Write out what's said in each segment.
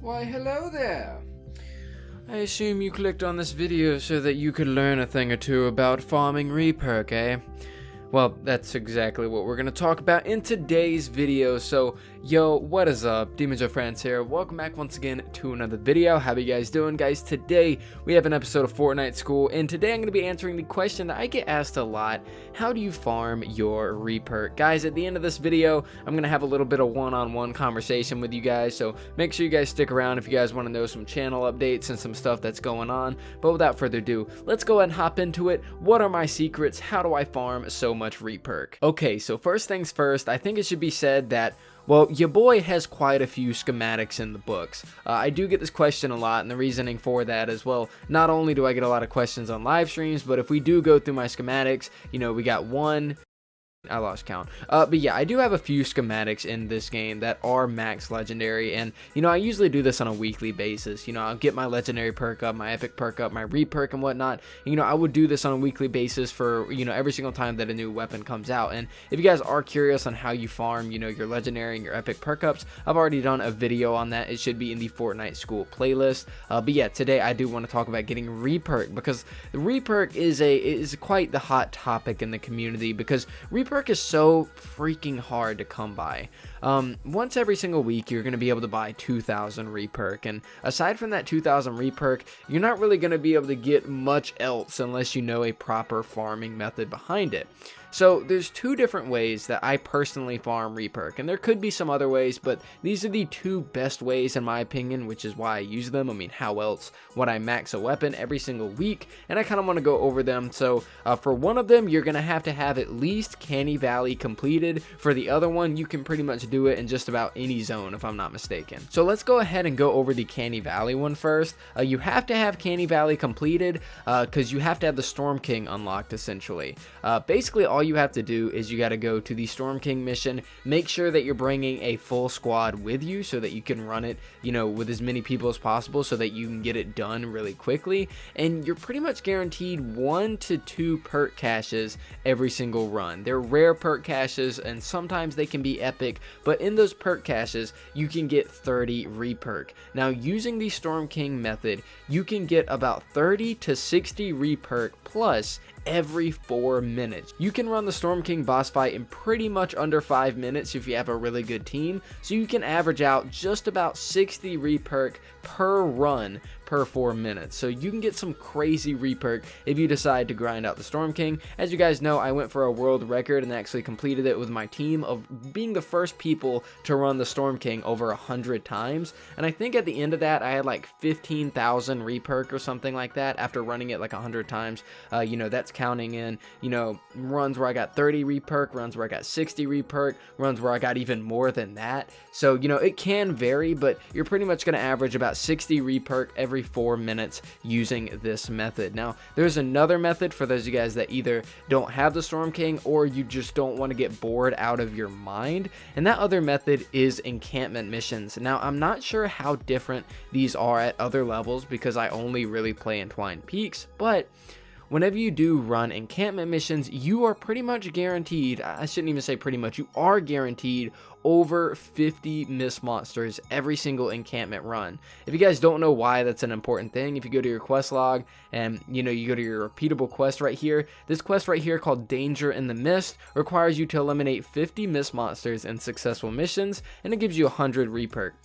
Why, hello there. I assume you clicked on this video so that you could learn a thing or two about farming Re-Perk, eh? Well, that's exactly what we're going to talk about in today's video. So, yo, what is up? demonjoefrance here. Welcome back once again to another video. How you guys doing, guys? Today, we have an episode of Fortnite School, and today I'm going to be answering the question that I get asked a lot. How do you farm your Re-Perk? Guys, at the end of this video, I'm going to have a little bit of one-on-one conversation with you guys, so make sure you guys stick around if you guys want to know some channel updates and some stuff that's going on. But without further ado, let's go ahead and hop into it. What are my secrets? How do I farm so much Re-Perk? Okay, so first things first, I think it should be said that, well, your boy has quite a few schematics in the books. I do get this question a lot, and the reasoning for that as well, not only do I get a lot of questions on live streams, but if we do go through my schematics, you know, we got one. I lost count. But yeah, I do have a few schematics in this game that are max legendary, and you know, I usually do this on a weekly basis. You know, I'll get my legendary perk up, my epic perk up, my re-perk and whatnot. And, you know, I would do this on a weekly basis for, you know, every single time that a new weapon comes out. And if you guys are curious on how you farm, you know, your legendary and your epic perk ups, I've already done a video on that. It should be in the Fortnite School playlist. But yeah, today I do want to talk about getting re-perk, because the re-perk is quite the hot topic in the community, because re-perk is so freaking hard to come by. Once every single week you're going to be able to buy 2,000 re-perk, and aside from that 2,000 re-perk, you're not really going to be able to get much else unless you know a proper farming method behind it. So there's two different ways that I personally farm re-perk, and there could be some other ways, but these are the two best ways in my opinion, which is why I use them. I mean, how else would I max a weapon every single week? And I kind of want to go over them. So for one of them, you're going to have at least Canny Valley completed. For the other one, you can pretty much do it in just about any zone, if I'm not mistaken. So let's go ahead and go over the Canny Valley one first. You have to have Canny Valley completed because you have to have the Storm King unlocked, essentially. Basically, all you have to do is you got to go to the Storm King mission, make sure that you're bringing a full squad with you so that you can run it, you know, with as many people as possible so that you can get it done really quickly, and you're pretty much guaranteed 1 to 2 perk caches every single run. They're rare perk caches, and sometimes they can be epic, but in those perk caches you can get 30 re-perk. Now, using the Storm King method, you can get about 30 to 60 re-perk plus every 4 minutes. You can run the Storm King boss fight in pretty much under 5 minutes if you have a really good team, so you can average out just about 60 re-perk per run per 4 minutes. So you can get some crazy re-perk if you decide to grind out the Storm King. As you guys know, I went for a world record and actually completed it with my team of being the first people to run the Storm King over 100 times, and I think at the end of that I had like 15,000 re-perk or something like that after running it like 100 times. You know, that's counting in, you know, runs where I got 30 re-perk, runs where I got 60 re-perk, runs where I got even more than that. So, you know, it can vary, but you're pretty much going to average about 60 re-perk every 4 minutes using this method. Now, there's another method for those of you guys that either don't have the Storm King or you just don't want to get bored out of your mind, and that other method is encampment missions. Now, I'm not sure how different these are at other levels because I only really play Entwined Peaks, but whenever you do run encampment missions, you are pretty much guaranteed, I shouldn't even say pretty much, you are guaranteed over 50 miss monsters every single encampment run. If you guys don't know why that's an important thing, if you go to your quest log and, you know, you go to your repeatable quest right here, this quest right here called Danger in the Mist requires you to eliminate 50 miss monsters in successful missions, and it gives you 100 re-perk.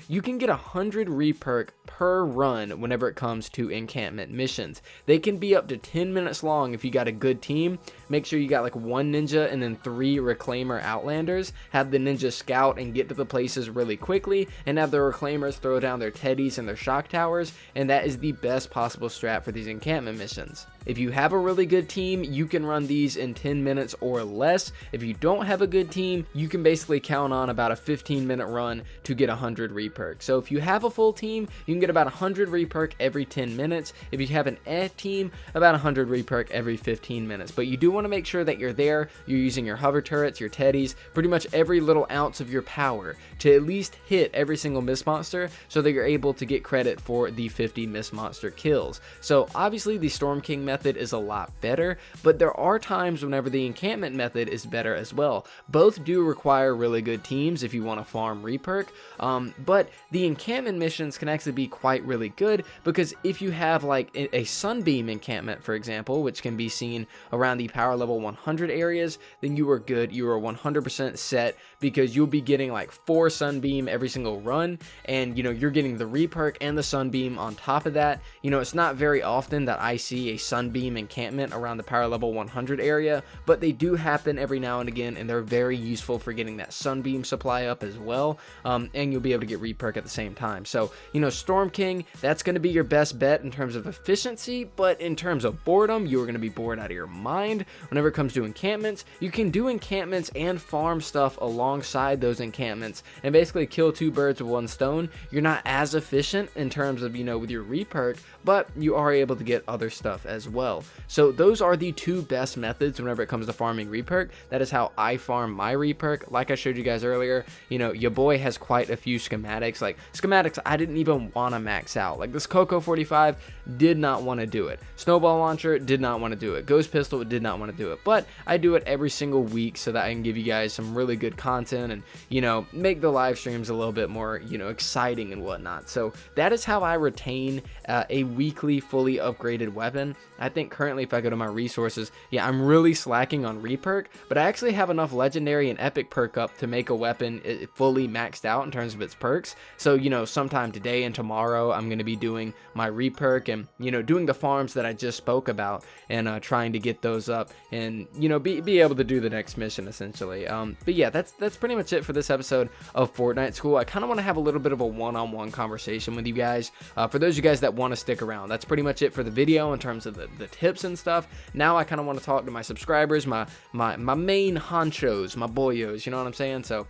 You can get 100 re-perk per run whenever it comes to encampment missions. They can be up to 10 minutes long if you got a good team. Make sure you got like 1 ninja and then 3 reclaimer outlanders. Have the ninja scout and get to the places really quickly, and have the reclaimers throw down their teddies and their shock towers, and that is the best possible strat for these encampment missions. If you have a really good team, you can run these in 10 minutes or less. If you don't have a good team, you can basically count on about a 15-minute run to get 100 re-perk. So if you have a full team, you can get about 100 re-perk every 10 minutes. If you have an team, about 100 re-perk every 15 minutes. But you do want to make sure that you're there, you're using your hover turrets, your teddies, pretty much every little ounce of your power to at least hit every single miss monster so that you're able to get credit for the 50 miss monster kills. So obviously the Storm King method method is a lot better, but there are times whenever the encampment method is better as well. Both do require really good teams if you want to farm Re-Perk, but the encampment missions can actually be quite really good, because if you have like a sunbeam encampment, for example, which can be seen around the power level 100 areas, then you are good. You are 100% set, because you'll be getting like 4 sunbeam every single run, and you're getting the Re-Perk and the sunbeam on top of that. It's not very often that I see a sunbeam encampment around the power level 100 area, but they do happen every now and again, and they're very useful for getting that sunbeam supply up as well, and you'll be able to get Re-Perk at the same time. So Storm King, that's going to be your best bet in terms of efficiency, but in terms of boredom, you're going to be bored out of your mind. Whenever it comes to encampments, you can do encampments and farm stuff alongside those encampments and basically kill 2 birds with 1 stone. You're not as efficient in terms of with your Re-Perk, but you are able to get other stuff as well. So those are the 2 best methods whenever it comes to farming Re-Perk. That is how I farm my Re-Perk. Like I showed you guys earlier, your boy has quite a few schematics. Like schematics I didn't even want to max out. Like this Coco 45 did not want to do it. Snowball Launcher did not want to do it. Ghost Pistol did not want to do it. But I do it every single week so that I can give you guys some really good content and make the live streams a little bit more exciting and whatnot. So that is how I retain a weekly fully upgraded weapon. I think currently if I go to my resources, I'm really slacking on Re-Perk, but I actually have enough legendary and epic perk up to make a weapon fully maxed out in terms of its perks. So sometime today and tomorrow I'm going to be doing my Re-Perk and doing the farms that I just spoke about, and trying to get those up and be able to do the next mission essentially. But yeah, that's pretty much it for this episode of Fortnite School. I kind of want to have a little bit of a one-on-one conversation with you guys. For those of you guys that want to stick around, that's pretty much it for the video in terms of the tips and stuff. Now I kind of want to talk to my subscribers, my main honchos, my boyos, you know what I'm saying? So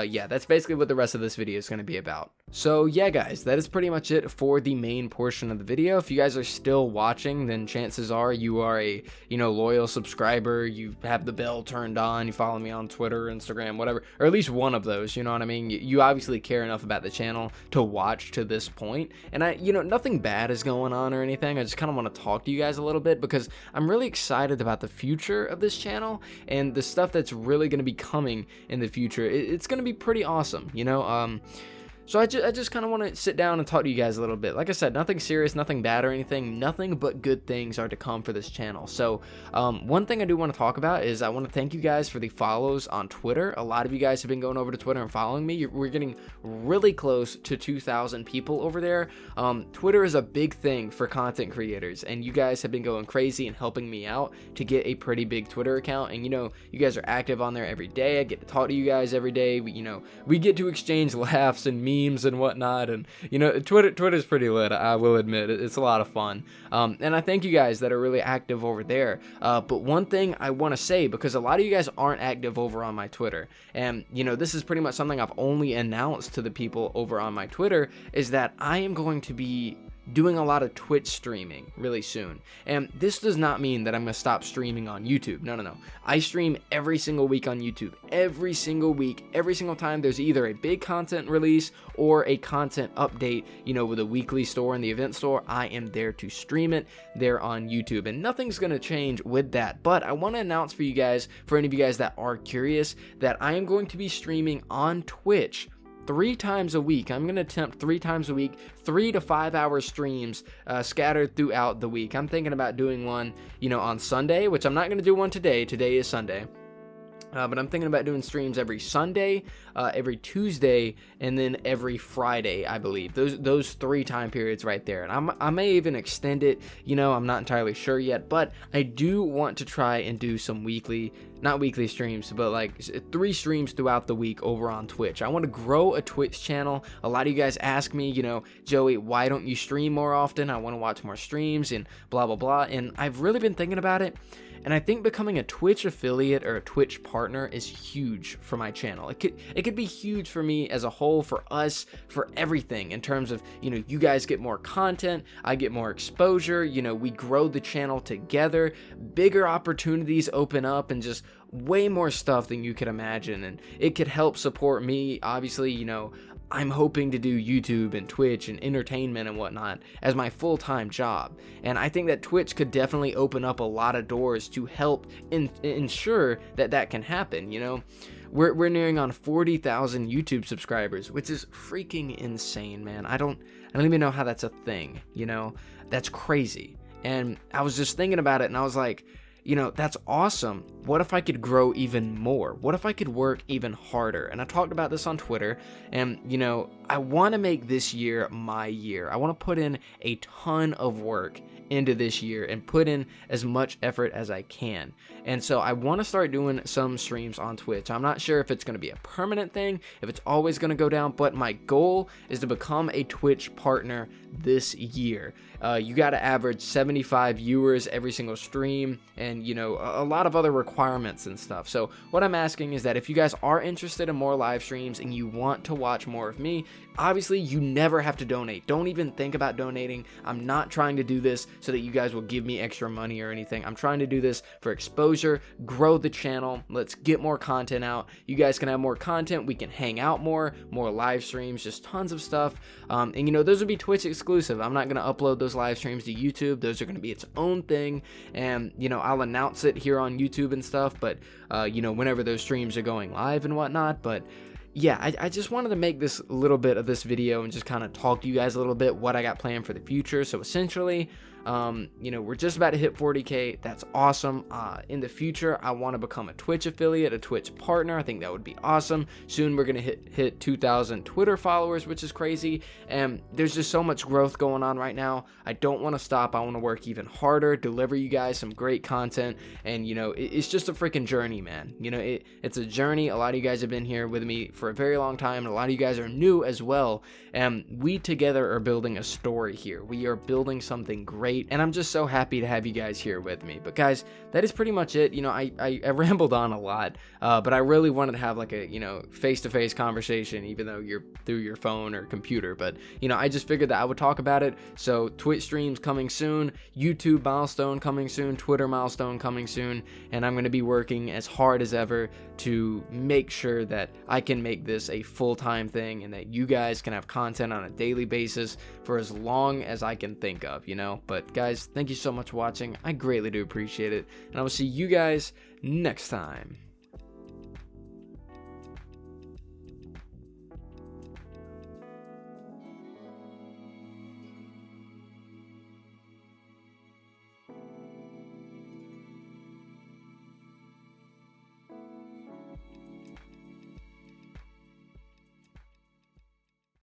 yeah, that's basically what the rest of this video is going to be about. So yeah guys, that is pretty much it for the main portion of the video. If you guys are still watching, then chances are you are a loyal subscriber, you have the bell turned on, you follow me on Twitter, Instagram, whatever, or at least one of those, you know what I mean? You obviously care enough about the channel to watch to this point. And I nothing bad is going on or anything. I just kind of want to talk to you guys a little bit because I'm really excited about the future of this channel and the stuff that's really going to be coming in the future. It's going to be pretty awesome, So I just kind of want to sit down and talk to you guys a little bit. Like I said, nothing serious, nothing bad or anything. Nothing but good things are to come for this channel. So one thing I do want to talk about is I want to thank you guys for the follows on Twitter. A lot of you guys have been going over to Twitter and following me. We're getting really close to 2,000 people over there. Twitter is a big thing for content creators, and you guys have been going crazy and helping me out to get a pretty big Twitter account. And you guys are active on there every day. I get to talk to you guys every day. We get to exchange laughs and memes and whatnot, and Twitter's pretty lit, I will admit. It's a lot of fun, and I thank you guys that are really active over there. But one thing I want to say, because a lot of you guys aren't active over on my Twitter, and this is pretty much something I've only announced to the people over on my Twitter, is that I am going to be doing a lot of Twitch streaming really soon. And this does not mean that I'm going to stop streaming on YouTube. No. I stream every single week on YouTube. Every single week. Every single time there's either a big content release or a content update, with a weekly store and the event store, I am there to stream it there on YouTube. And nothing's going to change with that. But I want to announce for you guys, for any of you guys that are curious, that I am going to be streaming on Twitch 3 times a week. I'm going to attempt 3 times a week, 3 to 5 hour streams scattered throughout the week. I'm thinking about doing one, on Sunday, which I'm not going to do one today. Today is Sunday. But I'm thinking about doing streams every Sunday, every Tuesday, and then every Friday, I believe. Those 3 time periods right there. And I may even extend it, I'm not entirely sure yet. But I do want to try and do some not weekly streams, but like 3 streams throughout the week over on Twitch. I want to grow a Twitch channel. A lot of you guys ask me, Joey, why don't you stream more often? I want to watch more streams and blah, blah, blah. And I've really been thinking about it. And I think becoming a Twitch affiliate or a Twitch partner is huge for my channel. It could be huge for me as a whole, for us, for everything in terms of, you guys get more content, I get more exposure, we grow the channel together, bigger opportunities open up, and just way more stuff than you could imagine, and it could help support me. Obviously, you know, I'm hoping to do YouTube and Twitch and entertainment and whatnot as my full-time job. And I think that Twitch could definitely open up a lot of doors to help ensure that that can happen, you know? We're nearing on 40,000 YouTube subscribers, which is freaking insane, man. I don't even know how that's a thing, you know? That's crazy. And I was just thinking about it, and I was like, you know, that's awesome. What if I could grow even more? What if I could work even harder? And I talked about this on Twitter, and, you know, I want to make this year my year. I want to put in a ton of work into this year and put in as much effort as I can. And so I want to start doing some streams on Twitch. I'm not sure if it's going to be a permanent thing, if it's always going to go down, but my goal is to become a Twitch partner this year. You got to average 75 viewers every single stream, and, you know, a lot of other requirements and stuff. So what I'm asking is that if you guys are interested in more live streams and you want to watch more of me, obviously you never have to donate. Don't even think about donating. I'm not trying to do this so that you guys will give me extra money or anything. I'm trying to do this for exposure, grow the channel. Let's get more content out. You guys can have more content. We can hang out more live streams, just tons of stuff. And, you know, those would be Twitch exclusive. I'm not going to upload those live streams to YouTube. Those are going to be its own thing. And, you know, I'll announce it here on YouTube and stuff, but, you know, whenever those streams are going live and whatnot. But yeah, I just wanted to make this little bit of this video and just kind of talk to you guys a little bit what I got planned for the future. So essentially, you know, we're just about to hit 40K. That's awesome. In the future, I want to become a Twitch affiliate, a Twitch partner. I think that would be awesome. Soon we're going to hit 2,000 Twitter followers, which is crazy. And there's just so much growth going on right now. I don't want to stop. I want to work even harder, deliver you guys some great content. And, you know, it's just a freaking journey, man. You know, it's a journey. A lot of you guys have been here with me for a very long time, and a lot of you guys are new as well. And we together are building a story here. We are building something great. And I'm just so happy to have you guys here with me. But guys, that is pretty much it. You know, I rambled on a lot, but I really wanted to have like a, you know, face-to-face conversation, even though you're through your phone or computer. But, you know, I just figured that I would talk about it. So Twitch streams coming soon, YouTube milestone coming soon, Twitter milestone coming soon, and I'm going to be working as hard as ever to make sure that I can make this a full-time thing and that you guys can have content on a daily basis for as long as I can think of, you know. But guys, thank you so much for watching. I greatly do appreciate it, and I will see you guys next time.